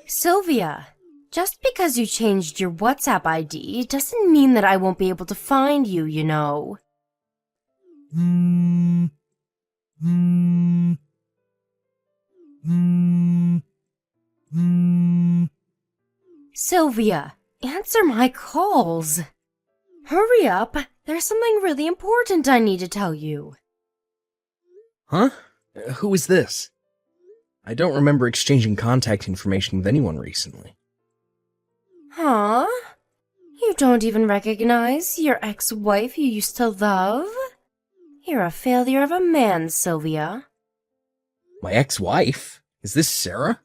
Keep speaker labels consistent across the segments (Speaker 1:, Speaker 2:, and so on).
Speaker 1: Sylvia, just because you changed your WhatsApp ID doesn't mean that I won't be able to find you, you know. Sylvia, answer my calls. Hurry up, there's something really important I need to tell you.
Speaker 2: Huh? Who is this? I don't remember exchanging contact information with anyone recently.
Speaker 1: Huh? You don't even recognize your ex-wife you used to love? You're a failure of a man, Sylvia.
Speaker 2: My ex-wife? Is this Sarah?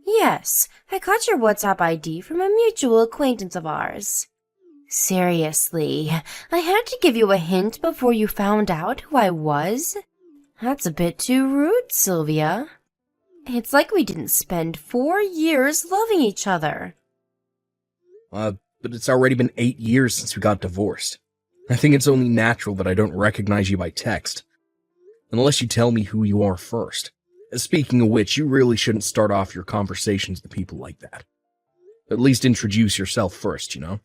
Speaker 1: Yes, I got your WhatsApp ID from a mutual acquaintance of ours. Seriously, I had to give you a hint before you found out who I was? That's a bit too rude, Sylvia. It's like we didn't spend 4 years loving each other.
Speaker 2: But it's already been 8 years since we got divorced. I think it's only natural that I don't recognize you by text. Unless you tell me who you are first. Speaking of which, you really shouldn't start off your conversations with people like that. At least introduce yourself first, you know?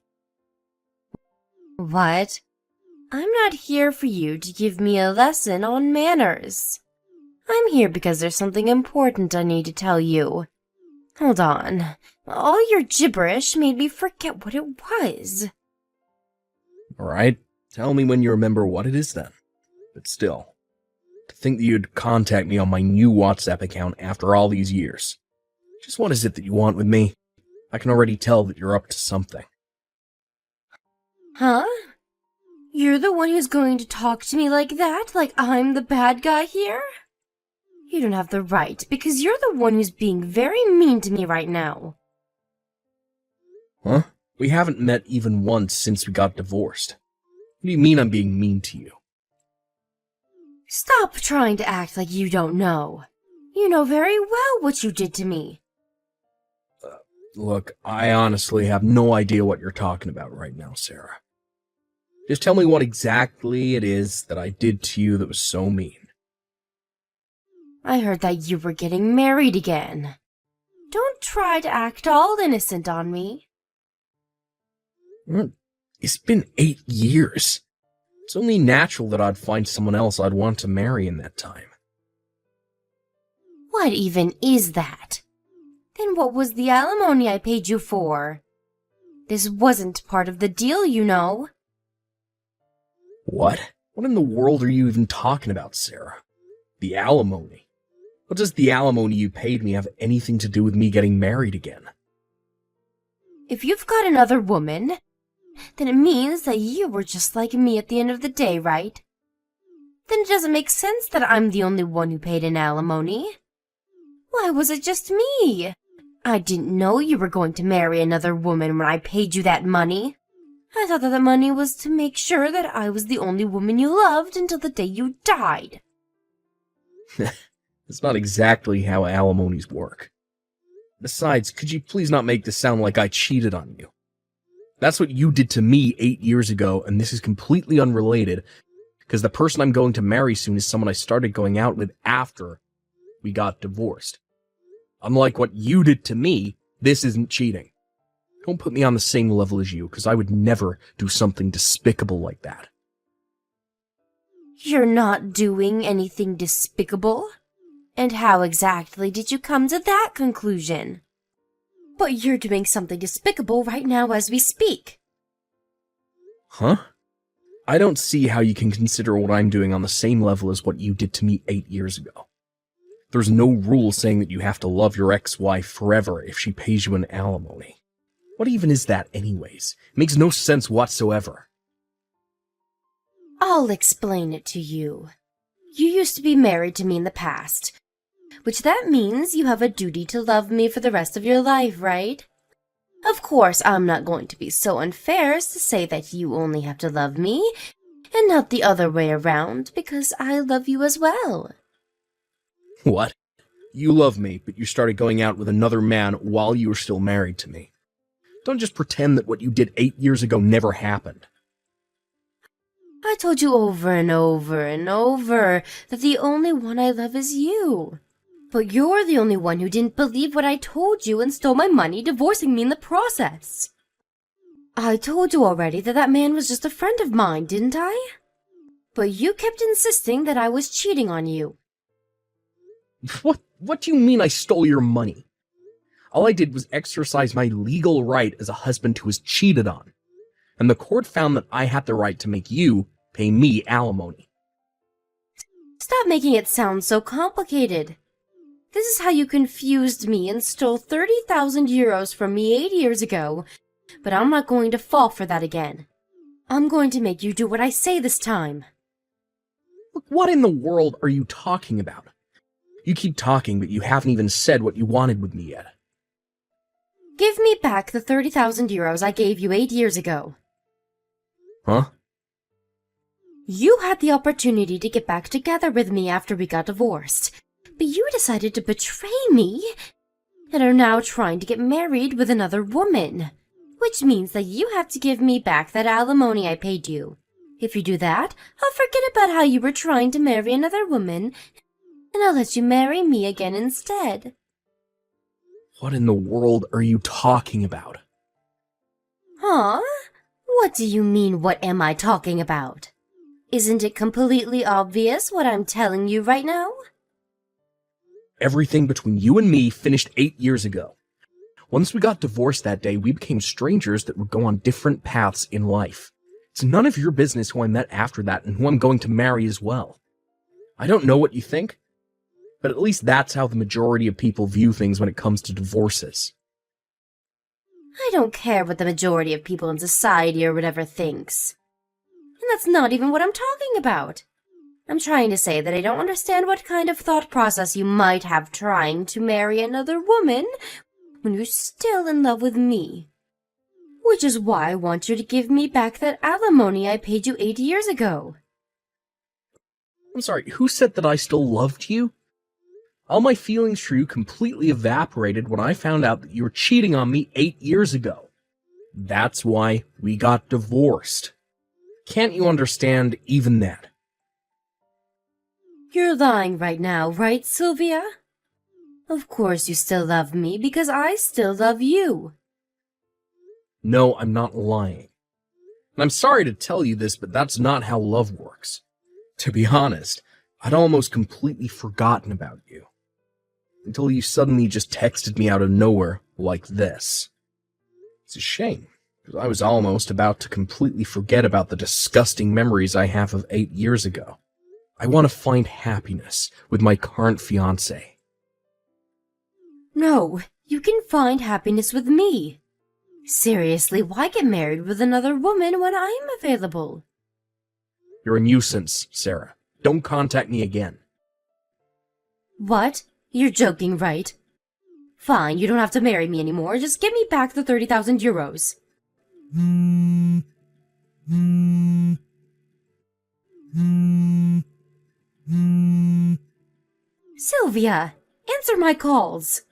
Speaker 1: What? I'm not here for you to give me a lesson on manners. I'm here because there's something important I need to tell you. Hold on. All your gibberish made me forget what it was.
Speaker 2: Alright, tell me when you remember what it is then. But still, to think that you'd contact me on my new WhatsApp account after all these years. Just what is it that you want with me? I can already tell that you're up to something.
Speaker 1: Huh? You're the one who's going to talk to me like that, like I'm the bad guy here? You don't have the right, because you're the one who's being very mean to me right now.
Speaker 2: Huh? We haven't met even once since we got divorced. What do you mean I'm being mean to you?
Speaker 1: Stop trying to act like you don't know. You know very well what you did to me.
Speaker 2: Look, I honestly have no idea what you're talking about right now, Sarah. Just tell me what exactly it is that I did to you that was so mean.
Speaker 1: I heard that you were getting married again. Don't try to act all innocent on me.
Speaker 2: It's been 8 years. It's only natural that I'd find someone else I'd want to marry in that time.
Speaker 1: What even is that? Then what was the alimony I paid you for? This wasn't part of the deal, you know.
Speaker 2: What? What in the world are you even talking about, Sarah? The alimony? What does the alimony you paid me have anything to do with me getting married again?
Speaker 1: If you've got another woman, then it means that you were just like me at the end of the day, right? Then it doesn't make sense that I'm the only one who paid an alimony. Why was it just me? I didn't know you were going to marry another woman when I paid you that money. I thought that the money was to make sure that I was the only woman you loved until the day you died.
Speaker 2: That's not exactly how alimonies work. Besides, could you please not make this sound like I cheated on you? That's what you did to me 8 years ago, and this is completely unrelated, because the person I'm going to marry soon is someone I started going out with after we got divorced. Unlike what you did to me, this isn't cheating. Don't put me on the same level as you, because I would never do something despicable like that.
Speaker 1: You're not doing anything despicable? And how exactly did you come to that conclusion? But you're doing something despicable right now as we speak.
Speaker 2: Huh? I don't see how you can consider what I'm doing on the same level as what you did to me 8 years ago. There's no rule saying that you have to love your ex-wife forever if she pays you an alimony. What even is that anyways? It makes no sense whatsoever.
Speaker 1: I'll explain it to you. You used to be married to me in the past, which that means you have a duty to love me for the rest of your life, right? Of course, I'm not going to be so unfair as to say that you only have to love me, and not the other way around, because I love you as well.
Speaker 2: What? You love me, but you started going out with another man while you were still married to me. Don't just pretend that what you did 8 years ago never happened.
Speaker 1: I told you over and over and over that the only one I love is you. But you're the only one who didn't believe what I told you and stole my money, divorcing me in the process. I told you already that that man was just a friend of mine, didn't I? But you kept insisting that I was cheating on you.
Speaker 2: What do you mean I stole your money? All I did was exercise my legal right as a husband who was cheated on. And the court found that I had the right to make you pay me alimony.
Speaker 1: Stop making it sound so complicated. This is how you confused me and stole 30,000 euros from me 8 years ago, but I'm not going to fall for that again. I'm going to make you do what I say this time.
Speaker 2: Look, what in the world are you talking about? You keep talking, but you haven't even said what you wanted with me yet.
Speaker 1: Give me back the 30,000 euros I gave you 8 years ago.
Speaker 2: Huh?
Speaker 1: You had the opportunity to get back together with me after we got divorced, but you decided to betray me and are now trying to get married with another woman, which means that you have to give me back that alimony I paid you. If you do that, I'll forget about how you were trying to marry another woman, and I'll let you marry me again instead.
Speaker 2: What in the world are you talking about?
Speaker 1: Huh? What do you mean, what am I talking about? Isn't it completely obvious what I'm telling you right now?
Speaker 2: Everything between you and me finished 8 years ago. Once we got divorced that day, we became strangers that would go on different paths in life. It's none of your business who I met after that and who I'm going to marry as well. I don't know what you think, but at least that's how the majority of people view things when it comes to divorces.
Speaker 1: I don't care what the majority of people in society or whatever thinks. And that's not even what I'm talking about. I'm trying to say that I don't understand what kind of thought process you might have trying to marry another woman when you're still in love with me. Which is why I want you to give me back that alimony I paid you 8 years ago.
Speaker 2: I'm sorry, who said that I still loved you? All my feelings for you completely evaporated when I found out that you were cheating on me 8 years ago. That's why we got divorced. Can't you understand even that?
Speaker 1: You're lying right now, right, Sylvia? Of course you still love me because I still love you.
Speaker 2: No, I'm not lying. And I'm sorry to tell you this, but that's not how love works. To be honest, I'd almost completely forgotten about you. Until you suddenly just texted me out of nowhere like this. It's a shame, because I was almost about to completely forget about the disgusting memories I have of 8 years ago. I want to find happiness with my current fiancé.
Speaker 1: No, you can find happiness with me. Seriously, why get married with another woman when I'm available?
Speaker 2: You're a nuisance, Sarah. Don't contact me again.
Speaker 1: What? You're joking, right? Fine, you don't have to marry me anymore. Just give me back the 30,000 euros. Sylvia, answer my calls.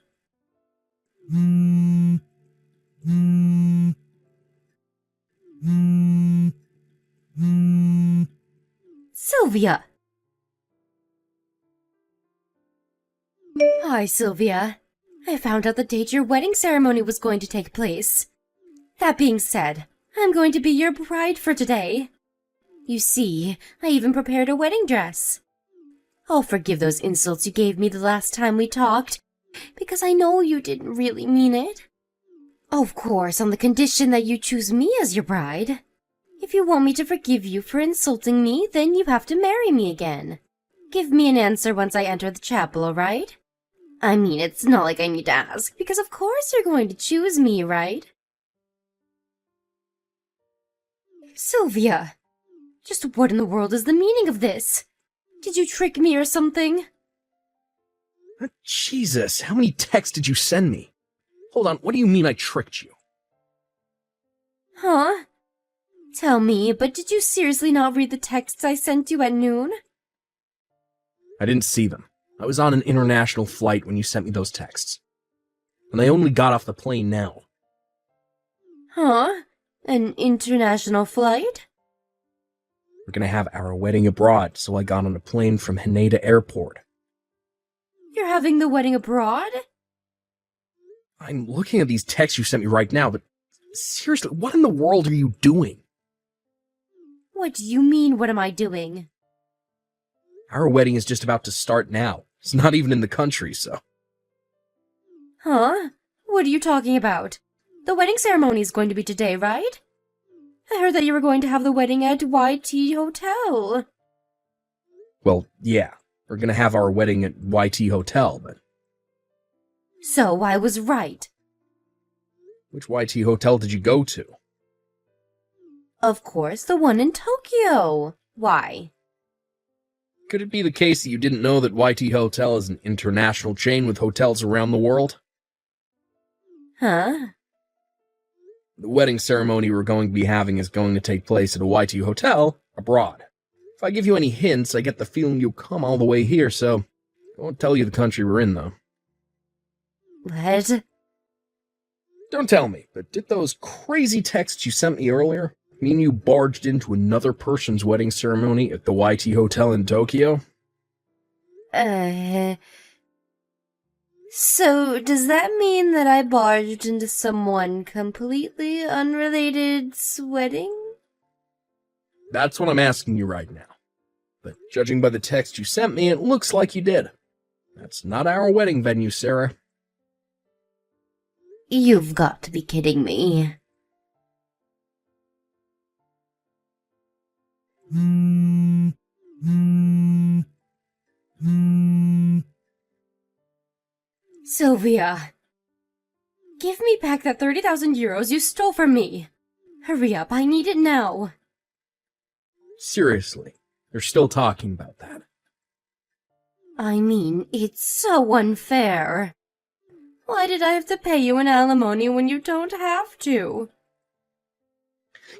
Speaker 1: Sylvia! Hi, Sylvia. I found out the date your wedding ceremony was going to take place. That being said, I'm going to be your bride for today. You see, I even prepared a wedding dress. I'll forgive those insults you gave me the last time we talked, because I know you didn't really mean it. Of course, on the condition that you choose me as your bride. If you want me to forgive you for insulting me, then you have to marry me again. Give me an answer once I enter the chapel, all right? I mean, it's not like I need to ask, because of course you're going to choose me, right? Sylvia! Just what in the world is the meaning of this? Did you trick me or something?
Speaker 2: Jesus, how many texts did you send me? Hold on, what do you mean I tricked you?
Speaker 1: Huh? Tell me, but did you seriously not read the texts I sent you at noon?
Speaker 2: I didn't see them. I was on an international flight when you sent me those texts. And I only got off the plane now.
Speaker 1: Huh? An international flight?
Speaker 2: We're gonna have our wedding abroad, so I got on a plane from Haneda Airport.
Speaker 1: You're having the wedding abroad?
Speaker 2: I'm looking at these texts you sent me right now, but seriously, what in the world are you doing?
Speaker 1: What do you mean, what am I doing?
Speaker 2: Our wedding is just about to start now. It's not even in the country, so...
Speaker 1: Huh? What are you talking about? The wedding ceremony is going to be today, right? I heard that you were going to have the wedding at YT Hotel.
Speaker 2: Well, yeah. We're gonna have our wedding at YT Hotel, but...
Speaker 1: So I was right.
Speaker 2: Which YT Hotel did you go to?
Speaker 1: Of course, the one in Tokyo. Why?
Speaker 2: Could it be the case that you didn't know that YT Hotel is an international chain with hotels around the world?
Speaker 1: Huh?
Speaker 2: The wedding ceremony we're going to be having is going to take place at a YT Hotel abroad. If I give you any hints, I get the feeling you'll come all the way here, so I won't tell you the country we're in, though.
Speaker 1: What?
Speaker 2: Don't tell me, but did those crazy texts you sent me earlier mean you barged into another person's wedding ceremony at the YT Hotel in Tokyo?
Speaker 1: So does that mean that I barged into someone completely unrelated's wedding?
Speaker 2: That's what I'm asking you right now. But judging by the text you sent me, it looks like you did. That's not our wedding venue, Sarah.
Speaker 1: You've got to be kidding me. Sylvia, give me back that 30,000 euros you stole from me. Hurry up, I need it now.
Speaker 2: Seriously, they're still talking about that.
Speaker 1: I mean, it's so unfair. Why did I have to pay you an alimony when you don't have to?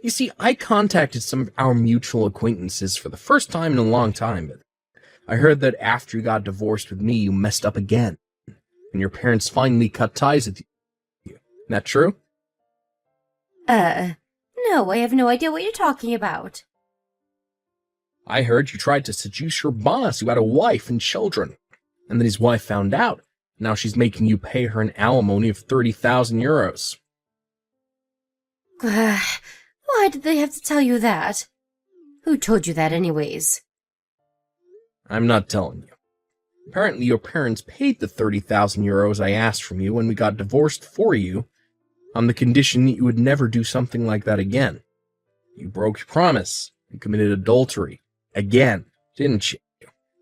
Speaker 2: You see, I contacted some of our mutual acquaintances for the first time in a long time, but I heard that after you got divorced with me, you messed up again, and your parents finally cut ties with you. Isn't that true?
Speaker 1: No, I have no idea what you're talking about.
Speaker 2: I heard you tried to seduce your boss who had a wife and children, and then his wife found out. Now she's making you pay her an alimony of 30,000 euros.
Speaker 1: Why did they have to tell you that? Who told you that anyways?
Speaker 2: I'm not telling you. Apparently your parents paid the 30,000 euros I asked from you when we got divorced for you, on the condition that you would never do something like that again. You broke your promise and committed adultery. Again, didn't you?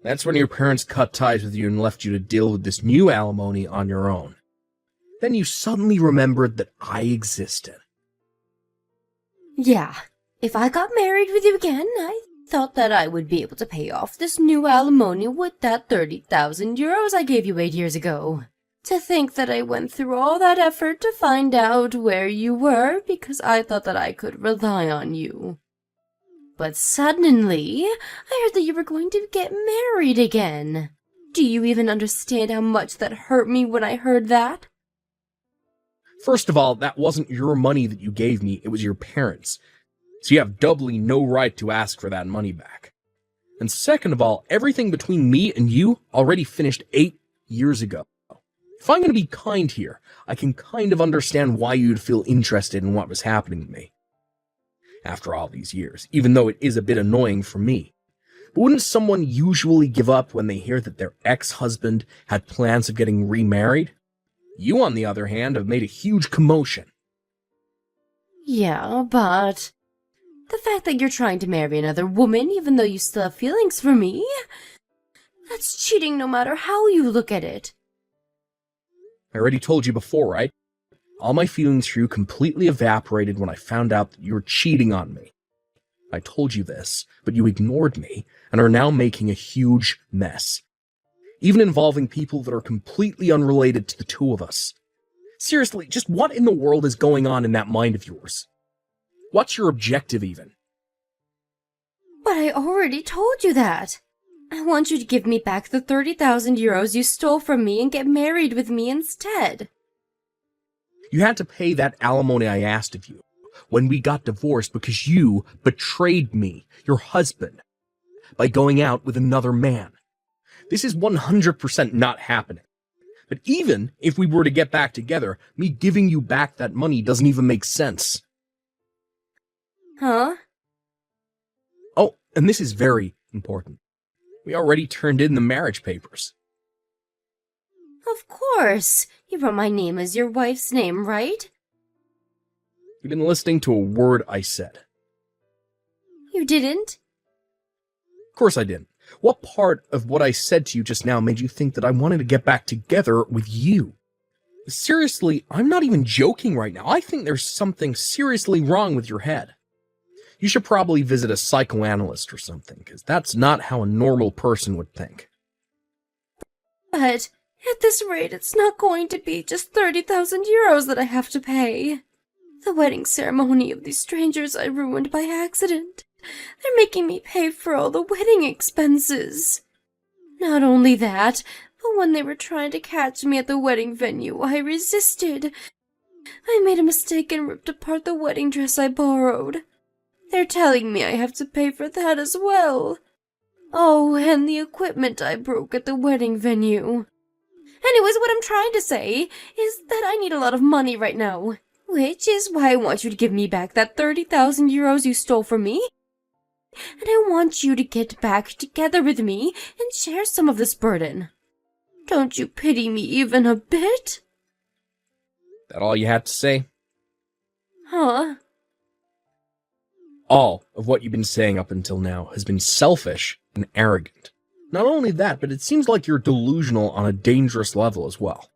Speaker 2: That's when your parents cut ties with you and left you to deal with this new alimony on your own. Then you suddenly remembered that I existed.
Speaker 1: Yeah, if I got married with you again, I thought that I would be able to pay off this new alimony with that 30,000 euros I gave you 8 years ago. To think that I went through all that effort to find out where you were because I thought that I could rely on you. But suddenly, I heard that you were going to get married again. Do you even understand how much that hurt me when I heard that?
Speaker 2: First of all, that wasn't your money that you gave me, it was your parents'. So you have doubly no right to ask for that money back. And second of all, everything between me and you already finished 8 years ago. If I'm going to be kind here, I can kind of understand why you'd feel interested in what was happening to me. After all these years, even though it is a bit annoying for me. But wouldn't someone usually give up when they hear that their ex-husband had plans of getting remarried? You, on the other hand, have made a huge commotion.
Speaker 1: Yeah, but the fact that you're trying to marry another woman even though you still have feelings for me, that's cheating no matter how you look at it.
Speaker 2: I already told you before, right? All my feelings for you completely evaporated when I found out that you were cheating on me. I told you this, but you ignored me and are now making a huge mess. Even involving people that are completely unrelated to the two of us. Seriously, just what in the world is going on in that mind of yours? What's your objective even?
Speaker 1: But I already told you that. I want you to give me back the 30,000 euros you stole from me and get married with me instead.
Speaker 2: You had to pay that alimony I asked of you when we got divorced because you betrayed me, your husband, by going out with another man. This is 100% not happening. But even if we were to get back together, me giving you back that money doesn't even make sense.
Speaker 1: Huh?
Speaker 2: Oh, and this is very important. We already turned in the marriage papers.
Speaker 1: Of course. You wrote my name as your wife's name, right?
Speaker 2: You've been listening to a word I said.
Speaker 1: You didn't?
Speaker 2: Of course I didn't. What part of what I said to you just now made you think that I wanted to get back together with you? Seriously, I'm not even joking right now. I think there's something seriously wrong with your head. You should probably visit a psychoanalyst or something, because that's not how a normal person would think.
Speaker 1: But at this rate, it's not going to be just 30,000 euros that I have to pay. The wedding ceremony of these strangers I ruined by accident. They're making me pay for all the wedding expenses. Not only that, but when they were trying to catch me at the wedding venue, I resisted. I made a mistake and ripped apart the wedding dress I borrowed. They're telling me I have to pay for that as well. Oh, and the equipment I broke at the wedding venue. Anyways, what I'm trying to say is that I need a lot of money right now, which is why I want you to give me back that 30,000 euros you stole from me. And I want you to get back together with me and share some of this burden. Don't you pity me even a bit?
Speaker 2: That all you had to say?
Speaker 1: Huh?
Speaker 2: All of what you've been saying up until now has been selfish and arrogant. Not only that, but it seems like you're delusional on a dangerous level as well.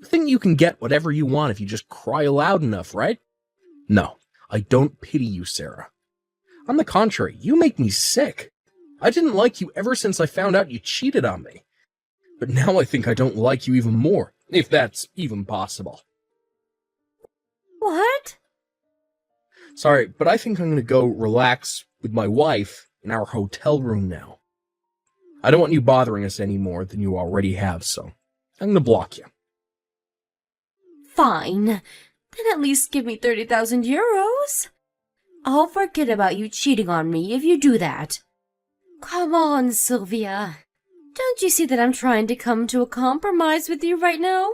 Speaker 2: You think you can get whatever you want if you just cry loud enough, right? No, I don't pity you, Sarah. On the contrary, you make me sick. I didn't like you ever since I found out you cheated on me. But now I think I don't like you even more, if that's even possible.
Speaker 1: What?
Speaker 2: Sorry, but I think I'm going to go relax with my wife in our hotel room now. I don't want you bothering us any more than you already have, so I'm going to block you.
Speaker 1: Fine. Then at least give me 30,000 euros. I'll forget about you cheating on me if you do that. Come on, Sylvia. Don't you see that I'm trying to come to a compromise with you right now?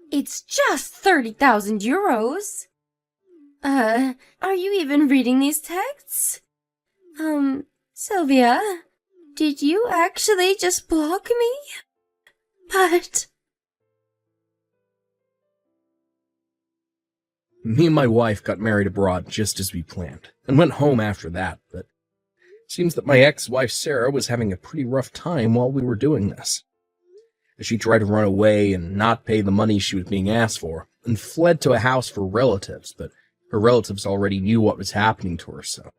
Speaker 1: It's just 30,000 euros. Are you even reading these texts? Sylvia, did you actually just block me? But...
Speaker 2: Me and my wife got married abroad just as we planned, and went home after that, but it seems that my ex-wife Sarah was having a pretty rough time while we were doing this. She tried to run away and not pay the money she was being asked for, and fled to a house for relatives, but her relatives already knew what was happening to her, so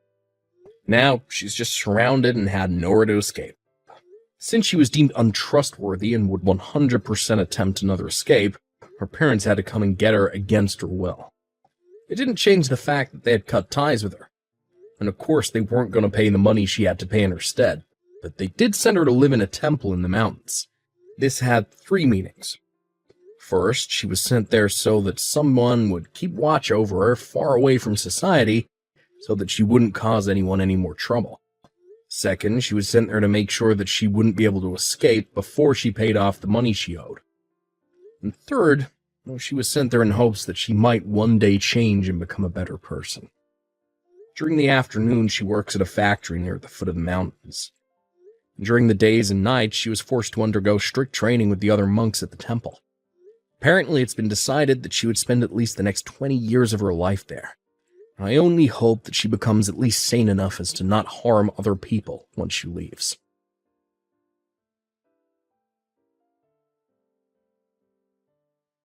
Speaker 2: now she's just surrounded and had nowhere to escape. Since she was deemed untrustworthy and would 100% attempt another escape, her parents had to come and get her against her will. It didn't change the fact that they had cut ties with her. And of course they weren't going to pay the money she had to pay in her stead, but they did send her to live in a temple in the mountains. This had 3 meanings. First, she was sent there so that someone would keep watch over her far away from society, so that she wouldn't cause anyone any more trouble. Second, she was sent there to make sure that she wouldn't be able to escape before she paid off the money she owed. And third, well, she was sent there in hopes that she might one day change and become a better person. During the afternoon, she works at a factory near the foot of the mountains. During the days and nights, she was forced to undergo strict training with the other monks at the temple. Apparently, it's been decided that she would spend at least the next 20 years of her life there. I only hope that she becomes at least sane enough as to not harm other people once she leaves.